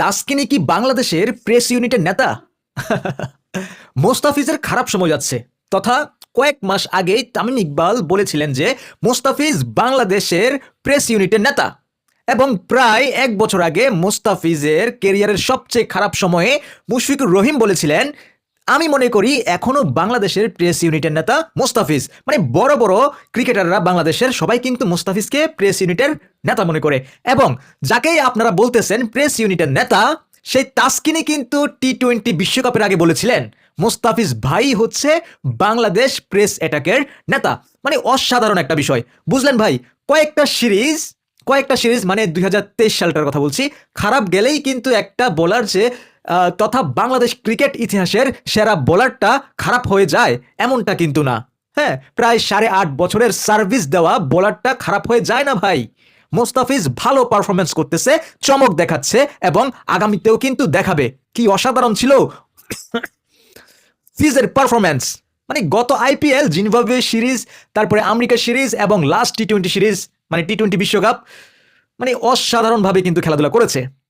তাসকিনি কি বাংলাদেশের প্রেস ইউনিটের নেতা? মোস্তাফিজের খারাপ সময় যাচ্ছে তথা কয়েক মাস আগেই তামিম ইকবাল বলেছিলেন যে মোস্তাফিজ বাংলাদেশের প্রেস ইউনিটের নেতা এবং প্রায় এক বছর আগে মোস্তাফিজের কেরিয়ারের সবচেয়ে খারাপ সময়ে মুশফিকুর রহিম বলেছিলেন আমি মনে করি এখনো বাংলাদেশের প্রেস ইউনিটের নেতা মোস্তাফিজ। মানে বড় বড় ক্রিকেটাররা বাংলাদেশের সবাই কিন্তু মোস্তাফিজকে প্রেস ইউনিটের নেতা মনে করে এবং যাকেই আপনারা বলতেছেন প্রেস ইউনিটের নেতা সেই তাসকিনি কিন্তু টি-20 বিশ্বকাপের আগে বলেছিলেন মোস্তাফিজ ভাই হচ্ছে বাংলাদেশ প্রেস অ্যাটাকের নেতা। মানে অসাধারণ একটা বিষয়, বুঝলেন ভাই? কয়েকটা সিরিজ মানে 2023 সালটার কথা বলছি, খারাপ গেলেই কিন্তু একটা বোলার যে তথা বাংলাদেশ ক্রিকেট ইতিহাসের সেরা বোলারটা খারাপ হয়ে যায় এমনটা কিন্তু না। হ্যাঁ, প্রায় 8.5 বছরের সার্ভিস দেওয়া বোলারটা খারাপ হয়ে যায় না ভাই। মোস্তাফিজ ভালো পারফরমেন্স করতেছে, চমক দেখাচ্ছে এবং আগামীতেও কিন্তু দেখাবে। কি অসাধারণ ছিল ফিজের পারফরমেন্স! মানে গত আইপিএল, জিম্বাবুয়ে সিরিজ, তারপরে আমেরিকা সিরিজ এবং লাস্ট টি-20 সিরিজ মানে টি-20 বিশ্বকাপ, মানে অসাধারণভাবে কিন্তু খেলাধুলা করেছে।